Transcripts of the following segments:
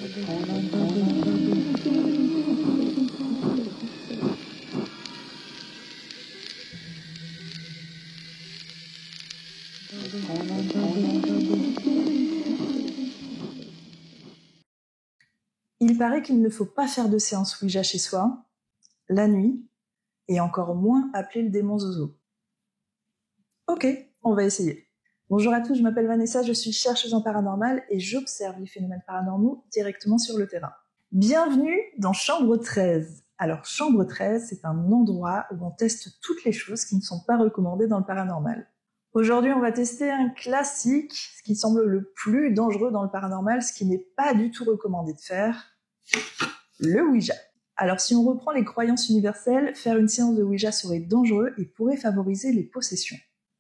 Il paraît qu'il ne faut pas faire de séance Ouija chez soi, la nuit, et encore moins appeler le démon Zozo. Ok, on va essayer. Bonjour à tous, je m'appelle Vanessa, je suis chercheuse en paranormal et j'observe les phénomènes paranormaux directement sur le terrain. Bienvenue dans Chambre 13. Alors, Chambre 13, c'est un endroit où on teste toutes les choses qui ne sont pas recommandées dans le paranormal. Aujourd'hui, on va tester un classique, ce qui semble le plus dangereux dans le paranormal, ce qui n'est pas du tout recommandé de faire, le Ouija. Alors, si on reprend les croyances universelles, faire une séance de Ouija serait dangereux et pourrait favoriser les possessions.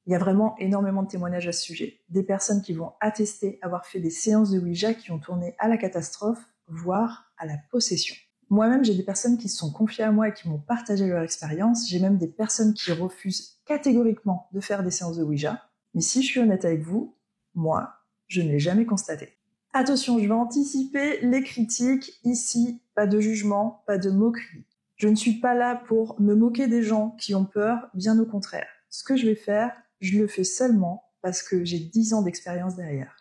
Il y a vraiment énormément de témoignages à ce sujet. Des personnes qui vont attester avoir fait des séances de Ouija qui ont tourné à la catastrophe, voire à la possession. Moi-même, j'ai des personnes qui se sont confiées à moi et qui m'ont partagé leur expérience. J'ai même des personnes qui refusent catégoriquement de faire des séances de Ouija. Mais si je suis honnête avec vous, moi, je ne l'ai jamais constaté. Attention, je vais anticiper les critiques. Ici, pas de jugement, pas de moquerie. Je ne suis pas là pour me moquer des gens qui ont peur, bien au contraire. Ce que je vais faire, je le fais seulement parce que j'ai 10 ans d'expérience derrière.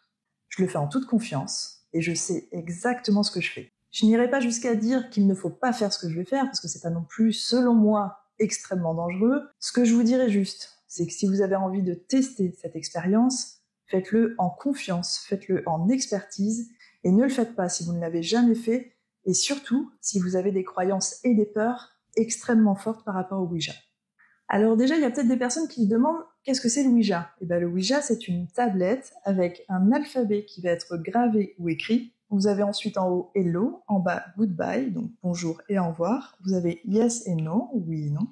Je le fais en toute confiance et je sais exactement ce que je fais. Je n'irai pas jusqu'à dire qu'il ne faut pas faire ce que je vais faire parce que c'est pas non plus, selon moi, extrêmement dangereux. Ce que je vous dirais juste, c'est que si vous avez envie de tester cette expérience, faites-le en confiance, faites-le en expertise et ne le faites pas si vous ne l'avez jamais fait et surtout si vous avez des croyances et des peurs extrêmement fortes par rapport au Ouija. Alors déjà, il y a peut-être des personnes qui se demandent qu'est-ce que c'est le Ouija ? Eh bien, le Ouija, c'est une tablette avec un alphabet qui va être gravé ou écrit. Vous avez ensuite en haut Hello, en bas Goodbye, donc bonjour et au revoir. Vous avez Yes et No, oui et non.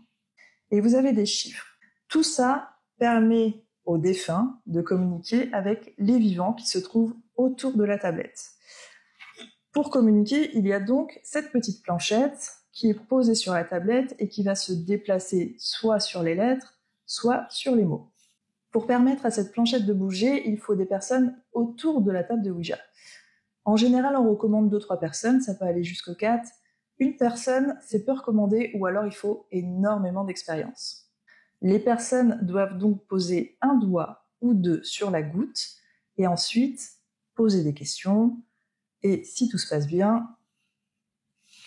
Et vous avez des chiffres. Tout ça permet aux défunts de communiquer avec les vivants qui se trouvent autour de la tablette. Pour communiquer, il y a donc cette petite planchette qui est posée sur la tablette et qui va se déplacer soit sur les lettres, soit sur les mots. Pour permettre à cette planchette de bouger, il faut des personnes autour de la table de Ouija. En général, on recommande 2-3 personnes, ça peut aller jusqu'aux 4. Une personne, c'est peu recommandé ou alors il faut énormément d'expérience. Les personnes doivent donc poser un doigt ou 2 sur la goutte et ensuite poser des questions et si tout se passe bien,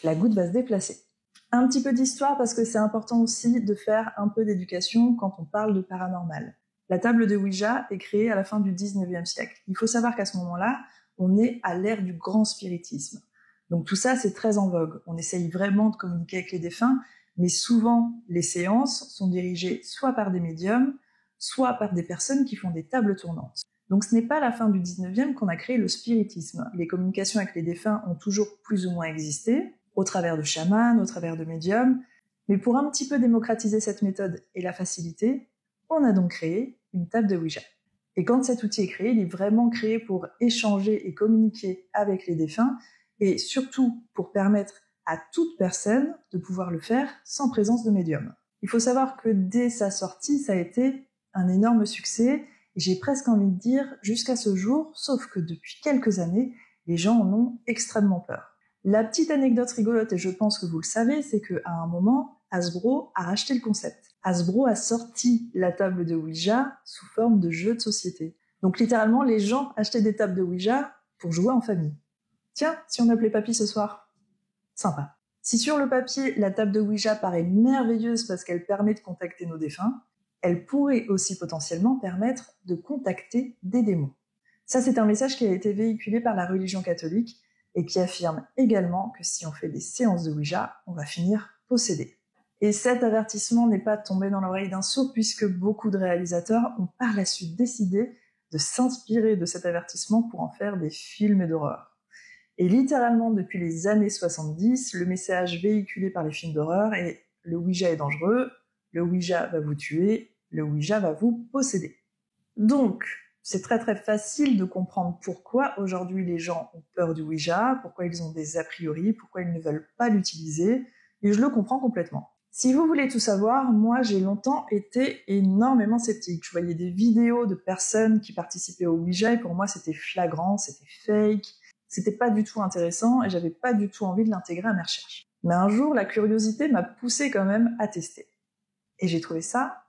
la goutte va se déplacer. Un petit peu d'histoire parce que c'est important aussi de faire un peu d'éducation quand on parle de paranormal. La table de Ouija est créée à la fin du 19e siècle. Il faut savoir qu'à ce moment-là, on est à l'ère du grand spiritisme. Donc tout ça, c'est très en vogue. On essaye vraiment de communiquer avec les défunts, mais souvent, les séances sont dirigées soit par des médiums, soit par des personnes qui font des tables tournantes. Donc ce n'est pas à la fin du 19e qu'on a créé le spiritisme. Les communications avec les défunts ont toujours plus ou moins existé, au travers de chamans, au travers de médiums, mais pour un petit peu démocratiser cette méthode et la faciliter, on a donc créé une table de Ouija. Et quand cet outil est créé, il est vraiment créé pour échanger et communiquer avec les défunts, et surtout pour permettre à toute personne de pouvoir le faire sans présence de médium. Il faut savoir que dès sa sortie, ça a été un énorme succès, et j'ai presque envie de dire jusqu'à ce jour, sauf que depuis quelques années, les gens en ont extrêmement peur. La petite anecdote rigolote, et je pense que vous le savez, c'est qu'à un moment, Hasbro a racheté le concept. Hasbro a sorti la table de Ouija sous forme de jeu de société. Donc littéralement, les gens achetaient des tables de Ouija pour jouer en famille. Tiens, si on appelait papy ce soir. Sympa. Si sur le papier, la table de Ouija paraît merveilleuse parce qu'elle permet de contacter nos défunts, elle pourrait aussi potentiellement permettre de contacter des démons. Ça, c'est un message qui a été véhiculé par la religion catholique et qui affirme également que si on fait des séances de Ouija, on va finir possédé. Et cet avertissement n'est pas tombé dans l'oreille d'un sourd puisque beaucoup de réalisateurs ont par la suite décidé de s'inspirer de cet avertissement pour en faire des films d'horreur. Et littéralement, depuis les années 70, le message véhiculé par les films d'horreur est « le Ouija est dangereux, le Ouija va vous tuer, le Ouija va vous posséder ». Donc, c'est très très facile de comprendre pourquoi aujourd'hui les gens ont peur du Ouija, pourquoi ils ont des a priori, pourquoi ils ne veulent pas l'utiliser, et je le comprends complètement. Si vous voulez tout savoir, moi j'ai longtemps été énormément sceptique. Je voyais des vidéos de personnes qui participaient au Ouija et pour moi c'était flagrant, c'était fake, C'était pas du tout intéressant et j'avais pas du tout envie de l'intégrer à mes recherches. Mais un jour, la curiosité m'a poussé quand même à tester. Et j'ai trouvé ça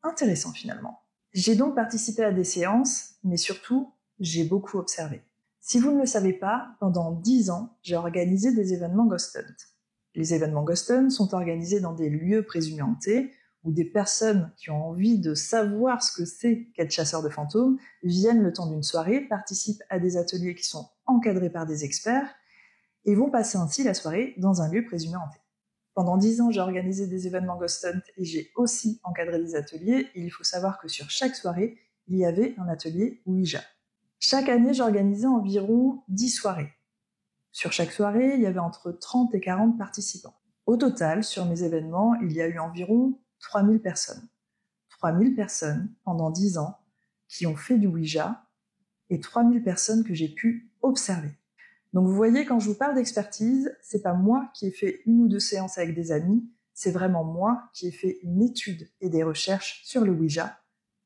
intéressant finalement. J'ai donc participé à des séances, mais surtout, j'ai beaucoup observé. Si vous ne le savez pas, pendant 10 ans, j'ai organisé des événements Ghost Hunt. Les événements Ghost Hunt sont organisés dans des lieux présumés hantés, où des personnes qui ont envie de savoir ce que c'est qu'être chasseur de fantômes viennent le temps d'une soirée, participent à des ateliers qui sont encadrés par des experts, et vont passer ainsi la soirée dans un lieu présumé hanté. Pendant 10 ans, j'ai organisé des événements Ghost Hunt et j'ai aussi encadré des ateliers, et il faut savoir que sur chaque soirée, il y avait un atelier Ouija. Chaque année, j'organisais environ 10 soirées. Sur chaque soirée, il y avait entre 30 et 40 participants. Au total, sur mes événements, il y a eu environ 3000 personnes. 3000 personnes pendant 10 ans qui ont fait du Ouija et 3000 personnes que j'ai pu observer. Donc vous voyez, quand je vous parle d'expertise, c'est pas moi qui ai fait 1 ou 2 séances avec des amis, c'est vraiment moi qui ai fait une étude et des recherches sur le Ouija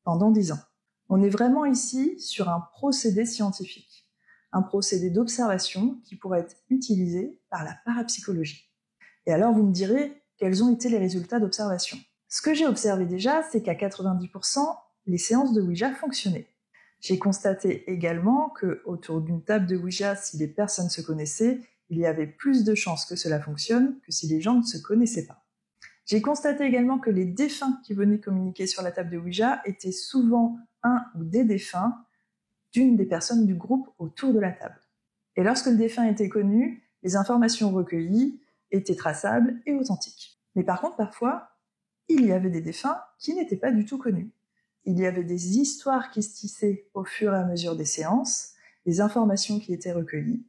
pendant 10 ans. On est vraiment ici sur un procédé scientifique, un procédé d'observation qui pourrait être utilisé par la parapsychologie. Et alors vous me direz, quels ont été les résultats d'observation ? Ce que j'ai observé déjà, c'est qu'à 90%, les séances de Ouija fonctionnaient. J'ai constaté également que autour d'une table de Ouija, si les personnes se connaissaient, il y avait plus de chances que cela fonctionne que si les gens ne se connaissaient pas. J'ai constaté également que les défunts qui venaient communiquer sur la table de Ouija étaient souvent un ou des défunts d'une des personnes du groupe autour de la table. Et lorsque le défunt était connu, les informations recueillies étaient traçables et authentiques. Mais par contre, parfois, il y avait des défunts qui n'étaient pas du tout connus. Il y avait des histoires qui se tissaient au fur et à mesure des séances, des informations qui étaient recueillies,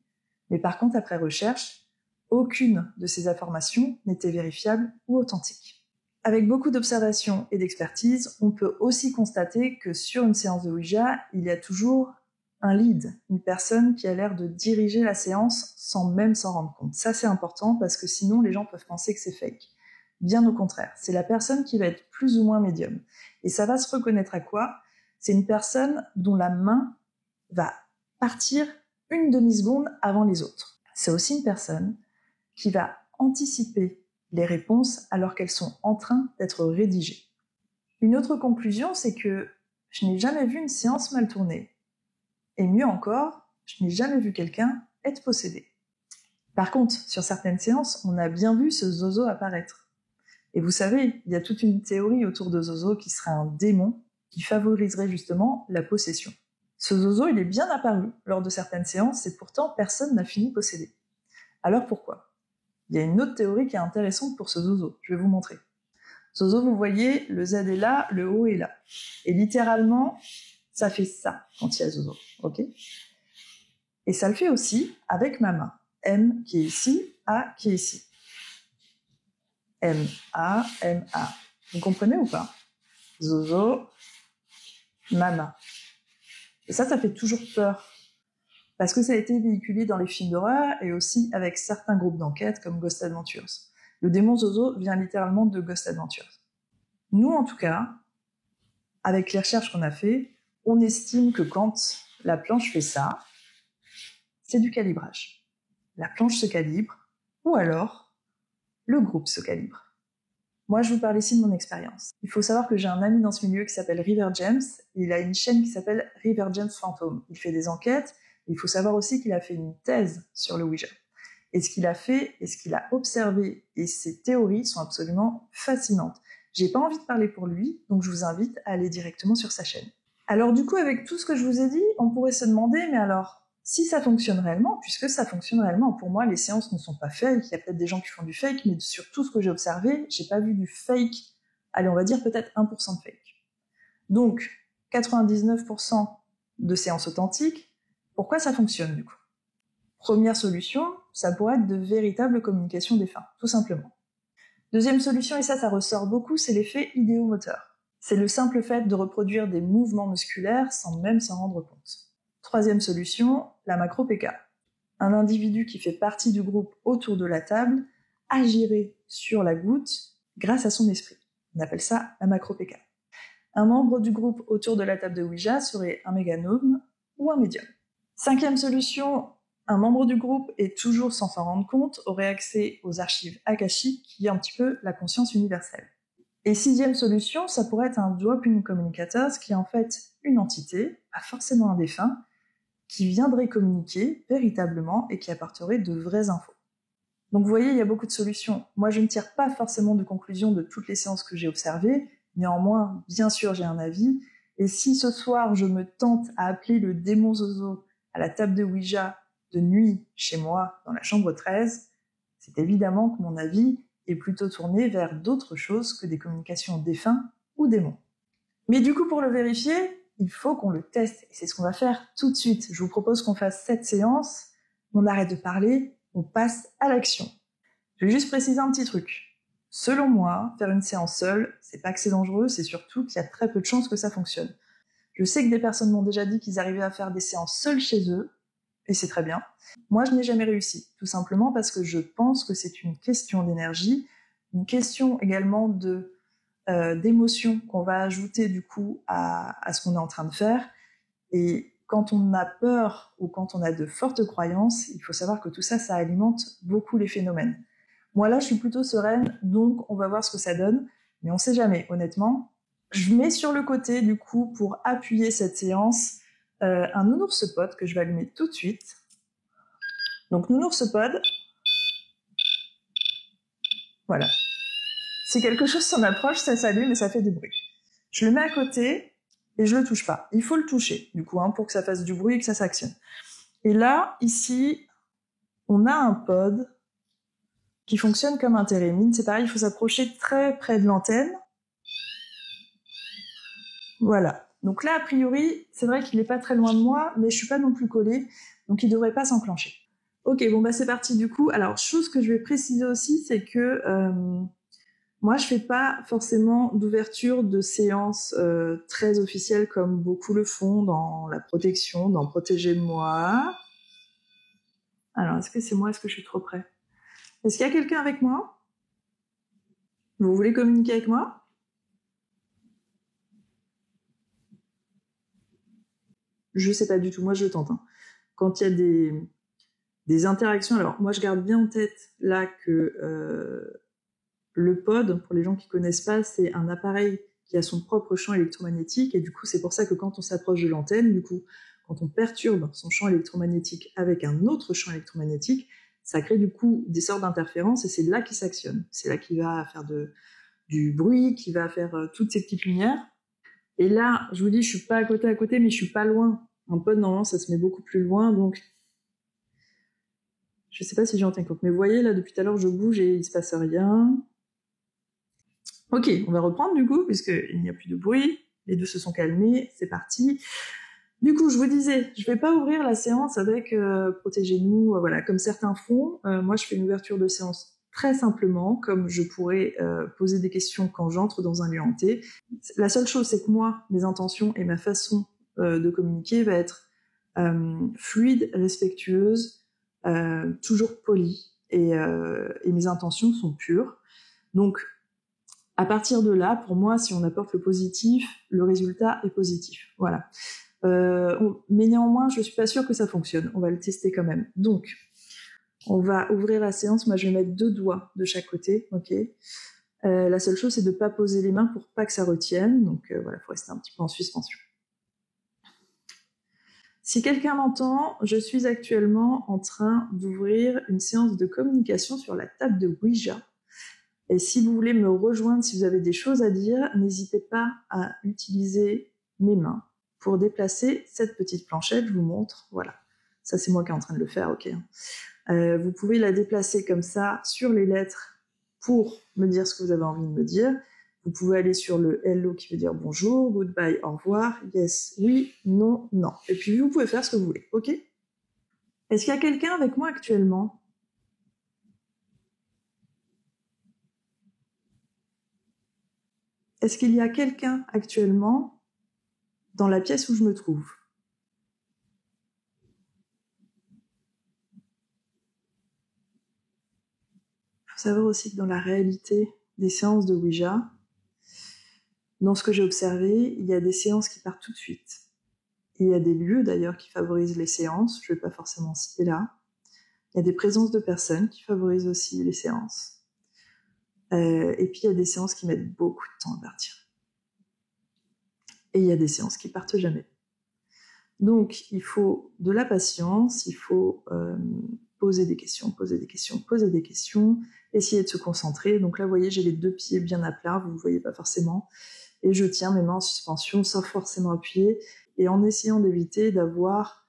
mais par contre, après recherche, aucune de ces informations n'était vérifiable ou authentique. Avec beaucoup d'observations et d'expertise, on peut aussi constater que sur une séance de Ouija, il y a toujours un lead, une personne qui a l'air de diriger la séance sans même s'en rendre compte. Ça, c'est important parce que sinon, les gens peuvent penser que c'est fake. Bien au contraire, c'est la personne qui va être plus ou moins médium. Et ça va se reconnaître à quoi ? C'est une personne dont la main va partir une demi-seconde avant les autres. C'est aussi une personne qui va anticiper les réponses alors qu'elles sont en train d'être rédigées. Une autre conclusion, c'est que je n'ai jamais vu une séance mal tournée. Et mieux encore, je n'ai jamais vu quelqu'un être possédé. Par contre, sur certaines séances, on a bien vu ce Zozo apparaître. Et vous savez, il y a toute une théorie autour de Zozo qui serait un démon qui favoriserait justement la possession. Ce Zozo, il est bien apparu lors de certaines séances et pourtant personne n'a fini possédé. Alors pourquoi ? Il y a une autre théorie qui est intéressante pour ce Zozo, je vais vous montrer. Zozo, vous voyez, le Z est là, le O est là. Et littéralement, ça fait ça quand il y a Zozo, ok ? Et ça le fait aussi avec ma main. M qui est ici, A qui est ici. M, A. Vous comprenez ou pas ? Zozo, ma main. Et ça fait toujours peur. Parce que ça a été véhiculé dans les films d'horreur et aussi avec certains groupes d'enquête comme Ghost Adventures. Le démon Zozo vient littéralement de Ghost Adventures. Nous, en tout cas, avec les recherches qu'on a fait, on estime que quand la planche fait ça, c'est du calibrage. La planche se calibre, ou alors le groupe se calibre. Moi, je vous parle ici de mon expérience. Il faut savoir que j'ai un ami dans ce milieu qui s'appelle River James. Il a une chaîne qui s'appelle River James Phantom. Il fait des enquêtes. Il faut savoir aussi qu'il a fait une thèse sur le Ouija. Et ce qu'il a fait, et ce qu'il a observé, et ses théories sont absolument fascinantes. J'ai pas envie de parler pour lui, donc je vous invite à aller directement sur sa chaîne. Alors du coup, avec tout ce que je vous ai dit, on pourrait se demander, mais alors, si ça fonctionne réellement, puisque ça fonctionne réellement, pour moi, les séances ne sont pas fake, il y a peut-être des gens qui font du fake, mais sur tout ce que j'ai observé, j'ai pas vu du fake, allez, on va dire peut-être 1% de fake. Donc, 99% de séances authentiques, pourquoi ça fonctionne du coup ? Première solution, ça pourrait être de véritables communications défunts, tout simplement. Deuxième solution, et ça ressort beaucoup, c'est l'effet idéomoteur. C'est le simple fait de reproduire des mouvements musculaires sans même s'en rendre compte. Troisième solution, la macro-PK. Un individu qui fait partie du groupe autour de la table agirait sur la goutte grâce à son esprit. On appelle ça la macro-PK. Un membre du groupe autour de la table de Ouija serait un méganome ou un médium. Cinquième solution, Un membre du groupe, et toujours sans s'en rendre compte, aurait accès aux archives akashiques, qui est un petit peu la conscience universelle. Et 6e solution, ça pourrait être un drop-in communicator, qui est en fait une entité, pas forcément un défunt, qui viendrait communiquer véritablement et qui apporterait de vraies infos. Donc vous voyez, il y a beaucoup de solutions. Moi, je ne tire pas forcément de conclusion de toutes les séances que j'ai observées, néanmoins, bien sûr, j'ai un avis, et si ce soir, je me tente à appeler le démon Zozo à la table de Ouija de nuit chez moi, dans la chambre 13, c'est évidemment que mon avis est plutôt tourné vers d'autres choses que des communications défunts ou démons. Mais du coup, pour le vérifier, il faut qu'on le teste, et c'est ce qu'on va faire tout de suite. Je vous propose qu'on fasse cette séance, on arrête de parler, on passe à l'action. Je vais juste préciser un petit truc. Selon moi, faire une séance seule, c'est pas que c'est dangereux, c'est surtout qu'il y a très peu de chances que ça fonctionne. Je sais que des personnes m'ont déjà dit qu'ils arrivaient à faire des séances seules chez eux, et c'est très bien. Moi, je n'ai jamais réussi, tout simplement parce que je pense que c'est une question d'énergie, une question également d'émotion qu'on va ajouter du coup à ce qu'on est en train de faire. Et quand on a peur ou quand on a de fortes croyances, il faut savoir que tout ça, ça alimente beaucoup les phénomènes. Moi là, je suis plutôt sereine, donc on va voir ce que ça donne, mais on sait jamais, honnêtement. Je mets sur le côté, du coup, pour appuyer cette séance, un nounours pod que je vais allumer tout de suite. Donc nounours pod, voilà. Si quelque chose s'en approche, ça s'allume et ça fait du bruit. Je le mets à côté et je le touche pas. Il faut le toucher, du coup, pour que ça fasse du bruit et que ça s'actionne. Et là, ici, on a un pod qui fonctionne comme un térémine. C'est pareil, il faut s'approcher très près de l'antenne. Voilà. Donc là, a priori, c'est vrai qu'il est pas très loin de moi, mais je suis pas non plus collée, donc il devrait pas s'enclencher. Ok, bon bah c'est parti du coup. Alors, chose que je vais préciser aussi, c'est que moi, je fais pas forcément d'ouverture de séances très officielles comme beaucoup le font dans la protection, dans Protégez-moi. Alors, est-ce que c'est moi? Est-ce que je suis trop près? Est-ce qu'il y a quelqu'un avec moi? Vous voulez communiquer avec moi? Je sais pas du tout. Moi, je tente. Quand il y a des interactions, alors moi, je garde bien en tête là que le pod, pour les gens qui connaissent pas, c'est un appareil qui a son propre champ électromagnétique, et du coup, c'est pour ça que quand on s'approche de l'antenne, du coup, quand on perturbe son champ électromagnétique avec un autre champ électromagnétique, ça crée du coup des sortes d'interférences, et c'est là qu'il s'actionne. C'est là qu'il va faire du bruit, qu'il va faire toutes ces petites lumières. Et là, je vous dis, je suis pas à côté, mais je suis pas loin. Un pod, normalement, ça se met beaucoup plus loin, donc je sais pas si j'en tiens compte. Mais vous voyez, là, depuis tout à l'heure, je bouge et il se passe rien. Ok, on va reprendre du coup, puisqu'il n'y a plus de bruit, les deux se sont calmés, c'est parti. Du coup, je vous disais, je vais pas ouvrir la séance avec Protégez-nous, voilà, comme certains font. Moi, je fais une ouverture de séance très simplement, comme je pourrais poser des questions quand j'entre dans un lieu hanté. La seule chose, c'est que moi, mes intentions et ma façon de communiquer va être fluide, respectueuse, toujours polie, et mes intentions sont pures. Donc, à partir de là, pour moi, si on apporte le positif, le résultat est positif. Voilà. Mais néanmoins, je suis pas sûre que ça fonctionne. On va le tester quand même. Donc, on va ouvrir la séance. Moi, je vais mettre 2 doigts de chaque côté. Ok. La seule chose, c'est de pas poser les mains pour pas que ça retienne. Donc voilà, faut rester un petit peu en suspension. Si quelqu'un m'entend, je suis actuellement en train d'ouvrir une séance de communication sur la table de Ouija. Et si vous voulez me rejoindre, si vous avez des choses à dire, n'hésitez pas à utiliser mes mains pour déplacer cette petite planchette. Je vous montre, voilà. Ça, c'est moi qui est en train de le faire, ok. Vous pouvez la déplacer comme ça sur les lettres pour me dire ce que vous avez envie de me dire. Vous pouvez aller sur le hello qui veut dire bonjour, goodbye, au revoir, yes, oui, non, non. Et puis vous pouvez faire ce que vous voulez, ok? Est-ce qu'il y a quelqu'un avec moi actuellement? Est-ce qu'il y a quelqu'un actuellement dans la pièce où je me trouve? Il faut savoir aussi que dans la réalité des séances de Ouija, dans ce que j'ai observé, il y a des séances qui partent tout de suite. Et il y a des lieux d'ailleurs qui favorisent les séances, je ne vais pas forcément citer là. Il y a des présences de personnes qui favorisent aussi les séances. Et puis il y a des séances qui mettent beaucoup de temps à partir. Et il y a des séances qui partent jamais. Donc il faut de la patience, il faut poser des questions, essayer de se concentrer. Donc là, vous voyez, j'ai les 2 pieds bien à plat, vous ne voyez pas forcément. Et je tiens mes mains en suspension sans forcément appuyer et en essayant d'éviter d'avoir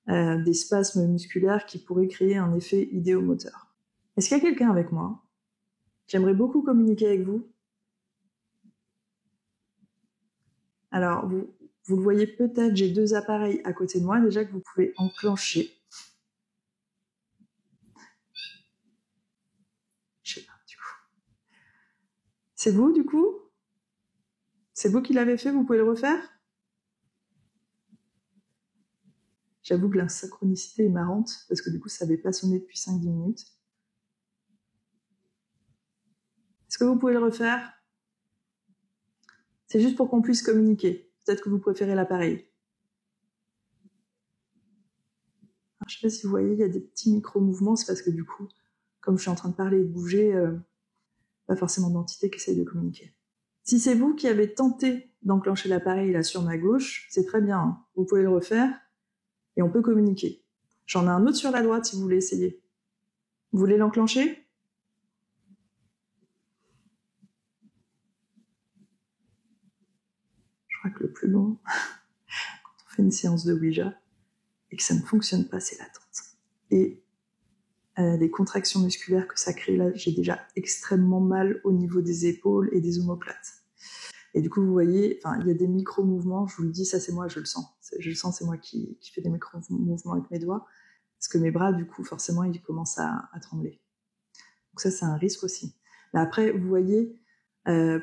des spasmes musculaires qui pourraient créer un effet idéomoteur. Est-ce qu'il y a quelqu'un avec moi? J'aimerais beaucoup communiquer avec vous. Alors, vous le voyez peut-être, j'ai 2 appareils à côté de moi, déjà que vous pouvez enclencher. Je sais pas, du coup. C'est vous, du coup? C'est vous qui l'avez fait, vous pouvez le refaire? J'avoue que la synchronicité est marrante, parce que du coup, ça n'avait pas sonné depuis 5-10 minutes. Est-ce que vous pouvez le refaire? C'est juste pour qu'on puisse communiquer. Peut-être que vous préférez l'appareil. Alors, je ne sais pas si vous voyez, il y a des petits micro-mouvements, c'est parce que du coup, comme je suis en train de parler et de bouger, pas forcément d'entité qui essaye de communiquer. Si c'est vous qui avez tenté d'enclencher l'appareil là sur ma gauche, c'est très bien, hein. Vous pouvez le refaire et on peut communiquer. J'en ai un autre sur la droite si vous voulez essayer. Vous voulez l'enclencher? Je crois que le plus long, quand on fait une séance de Ouija et que ça ne fonctionne pas, c'est l'attente. Et les contractions musculaires que ça crée là, j'ai déjà extrêmement mal au niveau des épaules et des omoplates. Et du coup, vous voyez, il y a des micro-mouvements, je vous le dis, ça c'est moi, je le sens. Je le sens, c'est moi qui fais des micro-mouvements avec mes doigts, parce que mes bras, du coup, forcément, ils commencent à trembler. Donc ça, c'est un risque aussi. Mais après, vous voyez,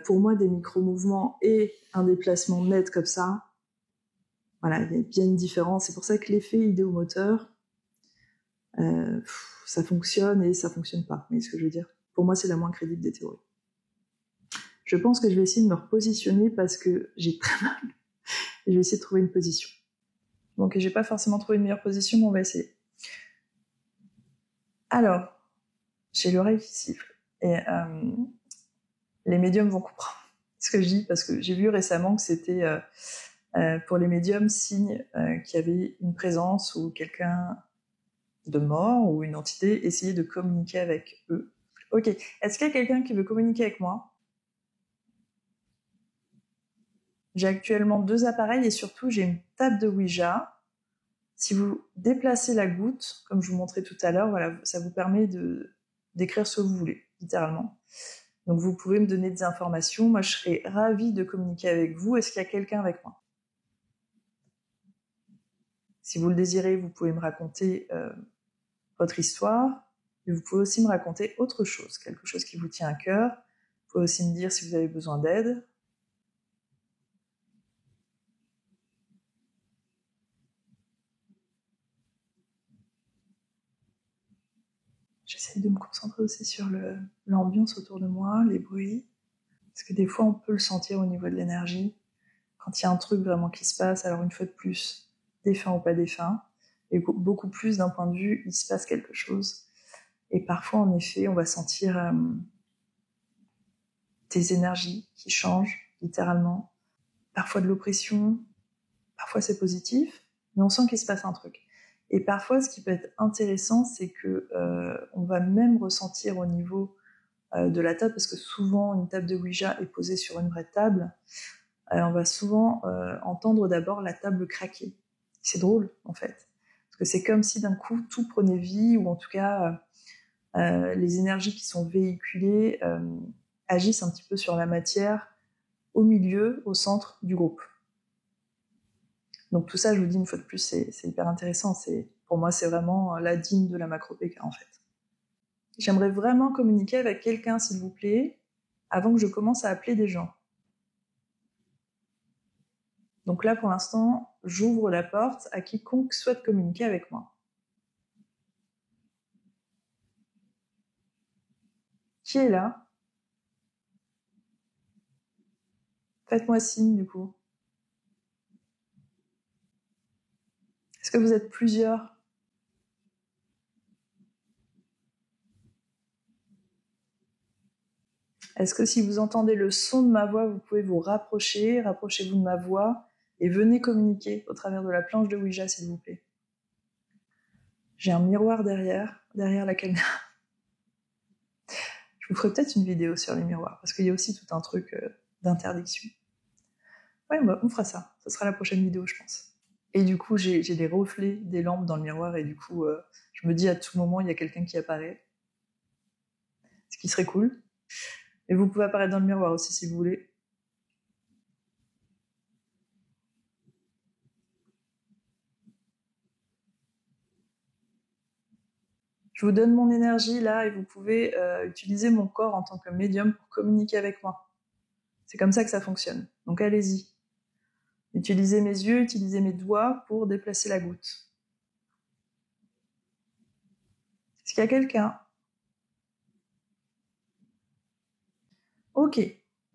pour moi, des micro-mouvements et un déplacement net comme ça, voilà, il y a bien une différence. C'est pour ça que l'effet idéomoteur, ça fonctionne et ça fonctionne pas. Vous voyez ce que je veux dire? Pour moi, c'est la moins crédible des théories. Je pense que je vais essayer de me repositionner parce que j'ai très mal. Et je vais essayer de trouver une position. Donc, j'ai pas forcément trouvé une meilleure position, mais on va essayer. Alors, j'ai l'oreille qui siffle. Et les médiums vont comprendre ce que je dis, parce que j'ai vu récemment que c'était pour les médiums signe qu'il y avait une présence ou quelqu'un de mort ou une entité essayer de communiquer avec eux. Ok, est-ce qu'il y a quelqu'un qui veut communiquer avec moi? J'ai actuellement 2 appareils et surtout j'ai une table de Ouija. Si vous déplacez la goutte, comme je vous montrais tout à l'heure, voilà, ça vous permet d'écrire ce que vous voulez, littéralement. Donc vous pouvez me donner des informations. Moi, je serais ravie de communiquer avec vous. Est-ce qu'il y a quelqu'un avec moi? Si vous le désirez, vous pouvez me raconter votre histoire. Et vous pouvez aussi me raconter autre chose, quelque chose qui vous tient à cœur. Vous pouvez aussi me dire si vous avez besoin d'aide. J'essaie de me concentrer aussi sur l'ambiance autour de moi, les bruits. Parce que des fois, on peut le sentir au niveau de l'énergie. Quand il y a un truc vraiment qui se passe, alors une fois de plus, défunt ou pas défunt, et beaucoup plus d'un point de vue, il se passe quelque chose. Et parfois, en effet, on va sentir des énergies qui changent, littéralement. Parfois de l'oppression, parfois c'est positif, mais on sent qu'il se passe un truc. Et parfois, ce qui peut être intéressant, c'est que on va même ressentir au niveau de la table, parce que souvent, une table de Ouija est posée sur une vraie table, on va souvent entendre d'abord la table craquer. C'est drôle, en fait. Parce que c'est comme si d'un coup, tout prenait vie, ou en tout cas, les énergies qui sont véhiculées agissent un petit peu sur la matière, au milieu, au centre du groupe. Donc tout ça, je vous dis une fois de plus, c'est hyper intéressant. Pour moi, c'est vraiment la dîme de la macro-PK, en fait. J'aimerais vraiment communiquer avec quelqu'un, s'il vous plaît, avant que je commence à appeler des gens. Donc là, pour l'instant, j'ouvre la porte à quiconque souhaite communiquer avec moi. Qui est là? Faites-moi signe, du coup. Est-ce que vous êtes plusieurs? Est-ce que si vous entendez le son de ma voix, vous pouvez vous rapprocher, rapprochez-vous de ma voix et venez communiquer au travers de la planche de Ouija, s'il vous plaît. J'ai un miroir derrière la caméra. Je vous ferai peut-être une vidéo sur les miroirs, parce qu'il y a aussi tout un truc d'interdiction. Ouais, on fera ça. Ça sera la prochaine vidéo, je pense. Et du coup, j'ai des reflets des lampes dans le miroir, et du coup, je me dis à tout moment, il y a quelqu'un qui apparaît. Ce qui serait cool. Et vous pouvez apparaître dans le miroir aussi, si vous voulez. Je vous donne mon énergie là et vous pouvez utiliser mon corps en tant que médium pour communiquer avec moi. C'est comme ça que ça fonctionne. Donc allez-y. Utilisez mes yeux, utilisez mes doigts pour déplacer la goutte. Est-ce qu'il y a quelqu'un? Ok.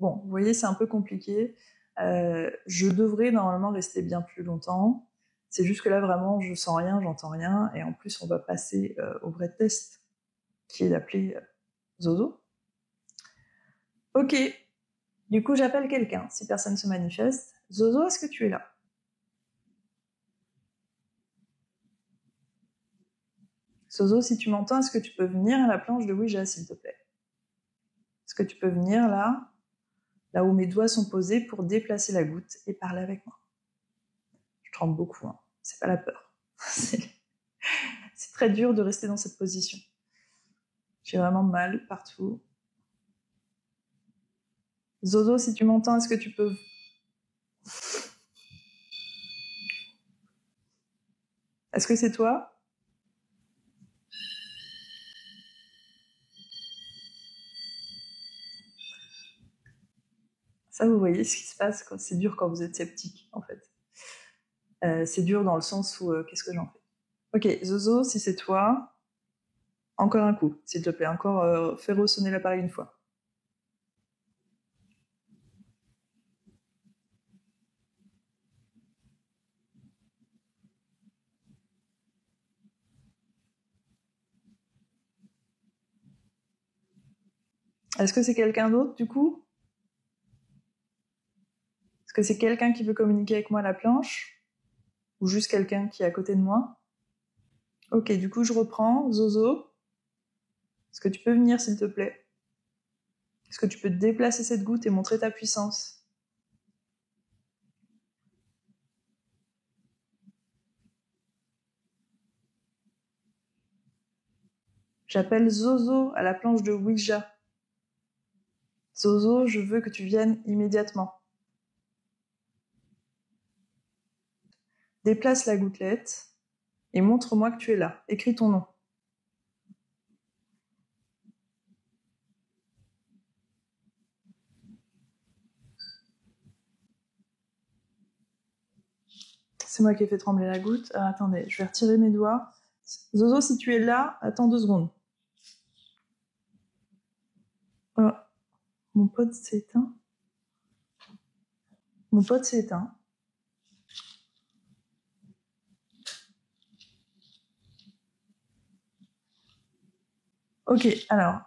Bon, vous voyez, c'est un peu compliqué. Je devrais normalement rester bien plus longtemps. C'est juste que là, vraiment, je sens rien, j'entends rien. Et en plus, on va passer au vrai test, qui est d'appeler Zozo. Ok. Du coup, j'appelle quelqu'un, si personne se manifeste. Zozo, est-ce que tu es là? Zozo, si tu m'entends, est-ce que tu peux venir à la planche de Ouija, s'il te plaît? Est-ce que tu peux venir là où mes doigts sont posés pour déplacer la goutte et parler avec moi? Je tremble beaucoup, hein. C'est pas la peur. C'est très dur de rester dans cette position. J'ai vraiment mal partout. Zozo, si tu m'entends, est-ce que tu peux... Est-ce que c'est toi? Ça, vous voyez ce qui se passe quand c'est dur quand vous êtes sceptique, en fait. C'est dur dans le sens où qu'est-ce que j'en fais? Ok, Zozo, si c'est toi, encore un coup, s'il te plaît, encore fais ressonner l'appareil une fois. Est-ce que c'est quelqu'un d'autre, du coup? Est-ce que c'est quelqu'un qui veut communiquer avec moi à la planche? Ou juste quelqu'un qui est à côté de moi? Ok, du coup, je reprends. Zozo, est-ce que tu peux venir, s'il te plaît? Est-ce que tu peux déplacer cette goutte et montrer ta puissance? J'appelle Zozo à la planche de Ouija. Zozo, je veux que tu viennes immédiatement. Déplace la gouttelette et montre-moi que tu es là. Écris ton nom. C'est moi qui ai fait trembler la goutte. Attendez, je vais retirer mes doigts. Zozo, si tu es là, attends 2 secondes. Oh, mon pod s'est éteint. Mon pod s'est éteint. Ok, alors,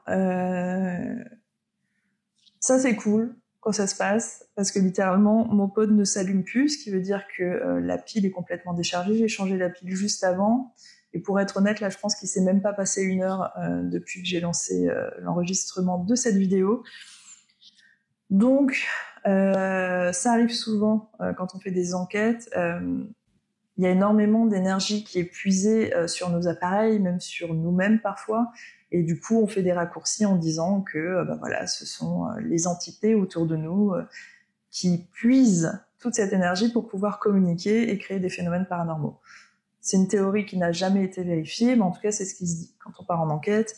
ça c'est cool quand ça se passe, parce que littéralement, mon pod ne s'allume plus, ce qui veut dire que la pile est complètement déchargée. J'ai changé la pile juste avant, et pour être honnête, là, je pense qu'il s'est même pas passé 1 heure depuis que j'ai lancé l'enregistrement de cette vidéo. Donc, ça arrive souvent quand on fait des enquêtes. Il y a énormément d'énergie qui est puisée sur nos appareils, même sur nous-mêmes parfois, et du coup on fait des raccourcis en disant que voilà, ce sont les entités autour de nous qui puisent toute cette énergie pour pouvoir communiquer et créer des phénomènes paranormaux. C'est une théorie qui n'a jamais été vérifiée, mais en tout cas c'est ce qui se dit quand on part en enquête.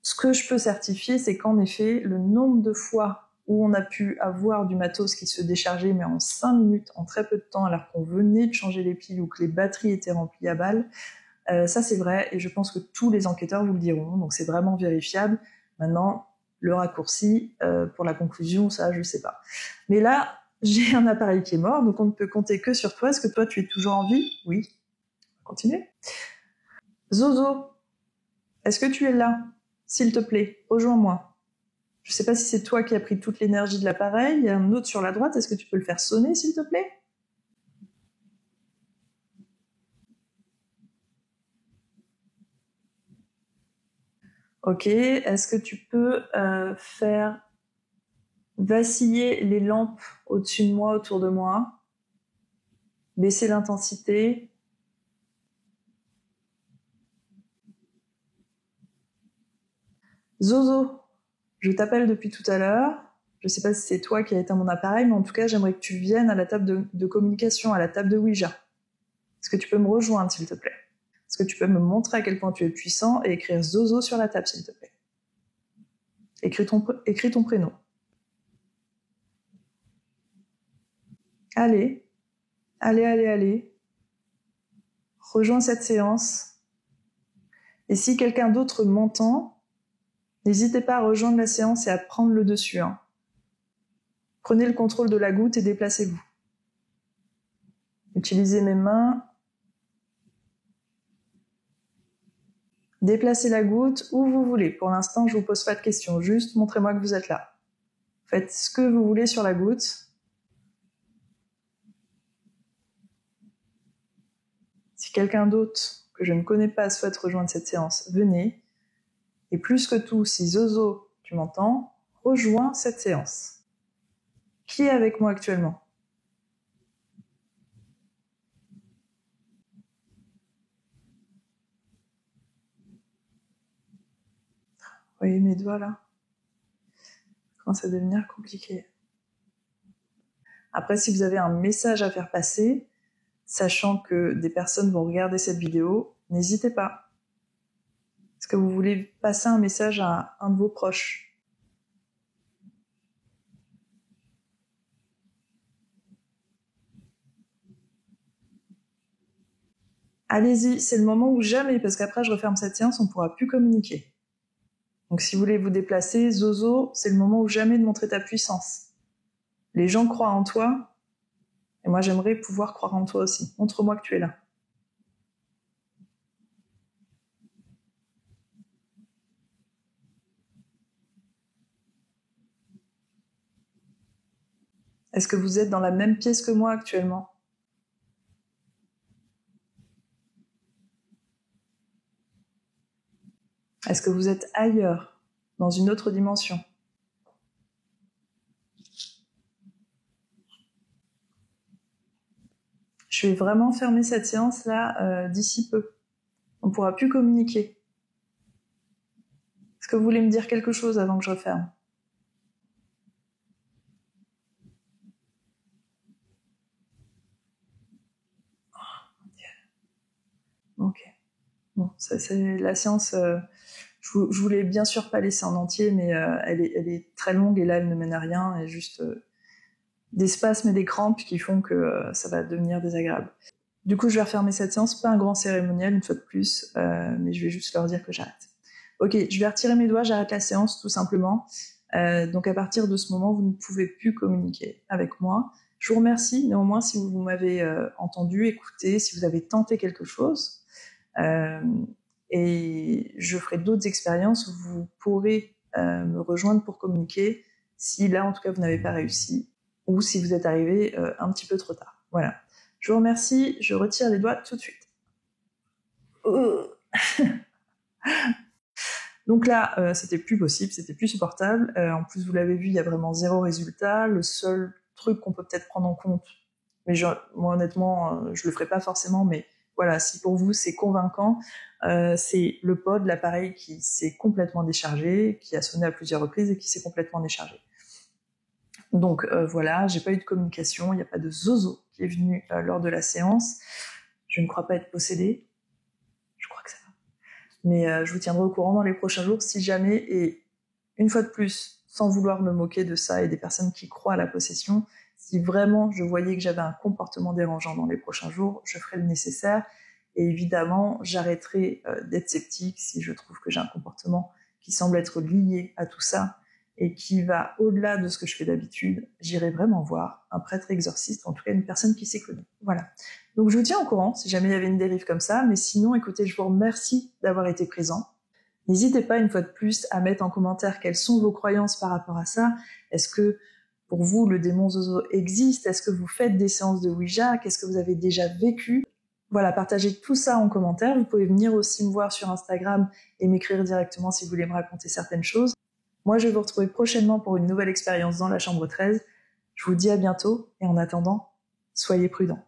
Ce que je peux certifier, c'est qu'en effet, le nombre de fois où on a pu avoir du matos qui se déchargeait, mais en 5 minutes, en très peu de temps, alors qu'on venait de changer les piles ou que les batteries étaient remplies à balles, ça c'est vrai, et je pense que tous les enquêteurs vous le diront, donc c'est vraiment vérifiable. Maintenant, le raccourci, pour la conclusion, ça je sais pas. Mais là, j'ai un appareil qui est mort, donc on ne peut compter que sur toi. Est-ce que toi tu es toujours en vie? Oui. continue. Zozo, est-ce que tu es là? S'il te plaît, rejoins-moi. Je sais pas si c'est toi qui as pris toute l'énergie de l'appareil. Il y a un autre sur la droite. Est-ce que tu peux le faire sonner, s'il te plaît? Ok. Est-ce que tu peux faire vaciller les lampes au-dessus de moi, autour de moi? Baisser l'intensité. Zozo, je t'appelle depuis tout à l'heure. Je sais pas si c'est toi qui as éteint mon appareil, mais en tout cas, j'aimerais que tu viennes à la table de communication, à la table de Ouija. Est-ce que tu peux me rejoindre, s'il te plaît? Est-ce que tu peux me montrer à quel point tu es puissant et écrire Zozo sur la table, s'il te plaît? Écris ton prénom. Allez, allez. Rejoins cette séance. Et si quelqu'un d'autre m'entend, n'hésitez pas à rejoindre la séance et à prendre le dessus. Prenez le contrôle de la goutte et déplacez-vous. Utilisez mes mains. Déplacez la goutte où vous voulez. Pour l'instant, je vous pose pas de questions. Juste montrez-moi que vous êtes là. Faites ce que vous voulez sur la goutte. Si quelqu'un d'autre que je ne connais pas souhaite rejoindre cette séance, venez. Et plus que tout, si Zozo, tu m'entends, rejoins cette séance. Qui est avec moi actuellement? Vous voyez mes doigts là? Commence à devenir compliqué. Après, si vous avez un message à faire passer, sachant que des personnes vont regarder cette vidéo, n'hésitez pas. Est-ce que vous voulez passer un message à un de vos proches? Allez-y, c'est le moment ou jamais, parce qu'après je referme cette séance, on ne pourra plus communiquer. Donc si vous voulez vous déplacer, Zozo, c'est le moment ou jamais de montrer ta puissance. Les gens croient en toi, et moi j'aimerais pouvoir croire en toi aussi. Montre-moi que tu es là. Est-ce que vous êtes dans la même pièce que moi actuellement? Est-ce que vous êtes ailleurs, dans une autre dimension? Je vais vraiment fermer cette séance-là d'ici peu. On ne pourra plus communiquer. Est-ce que vous voulez me dire quelque chose avant que je referme? Ok. Bon, ça, c'est la séance. Je voulais bien sûr pas laisser en entier, mais elle est très longue et là, elle ne mène à rien. Et juste des spasmes et des crampes qui font que ça va devenir désagréable. Du coup, je vais refermer cette séance. Pas un grand cérémonial, une fois de plus, mais je vais juste leur dire que j'arrête. Ok, je vais retirer mes doigts, j'arrête la séance, tout simplement. Donc à partir de ce moment, vous ne pouvez plus communiquer avec moi. Je vous remercie néanmoins si vous m'avez entendu, écouté, si vous avez tenté quelque chose. Et je ferai d'autres expériences où vous pourrez me rejoindre pour communiquer si là, en tout cas, vous n'avez pas réussi ou si vous êtes arrivé un petit peu trop tard. Voilà. Je vous remercie, je retire les doigts tout de suite. Donc là, c'était plus possible, c'était plus supportable. En plus, vous l'avez vu, il y a vraiment zéro résultat. Le seul truc qu'on peut peut-être prendre en compte, mais moi honnêtement, je le ferai pas forcément, mais voilà, si pour vous c'est convaincant, c'est le pod, l'appareil qui s'est complètement déchargé, qui a sonné à plusieurs reprises et qui s'est complètement déchargé. Donc voilà, j'ai pas eu de communication, il n'y a pas de Zozo qui est venu lors de la séance. Je ne crois pas être possédée. Je crois que ça va. Mais je vous tiendrai au courant dans les prochains jours si jamais, et une fois de plus, sans vouloir me moquer de ça et des personnes qui croient à la possession, si vraiment je voyais que j'avais un comportement dérangeant dans les prochains jours, je ferai le nécessaire. Et évidemment, j'arrêterai d'être sceptique si je trouve que j'ai un comportement qui semble être lié à tout ça. et qui va au-delà de ce que je fais d'habitude, j'irai vraiment voir un prêtre exorciste, en tout cas une personne qui s'y connaît. Voilà. Donc je vous tiens au courant si jamais il y avait une dérive comme ça, mais sinon, écoutez, je vous remercie d'avoir été présent. N'hésitez pas une fois de plus à mettre en commentaire quelles sont vos croyances par rapport à ça. Est-ce que pour vous, le démon Zozo existe? Est-ce que vous faites des séances de Ouija? Qu'est-ce que vous avez déjà vécu? Voilà, partagez tout ça en commentaire. Vous pouvez venir aussi me voir sur Instagram et m'écrire directement si vous voulez me raconter certaines choses. Moi, je vais vous retrouver prochainement pour une nouvelle expérience dans la chambre 13. Je vous dis à bientôt et en attendant, soyez prudents.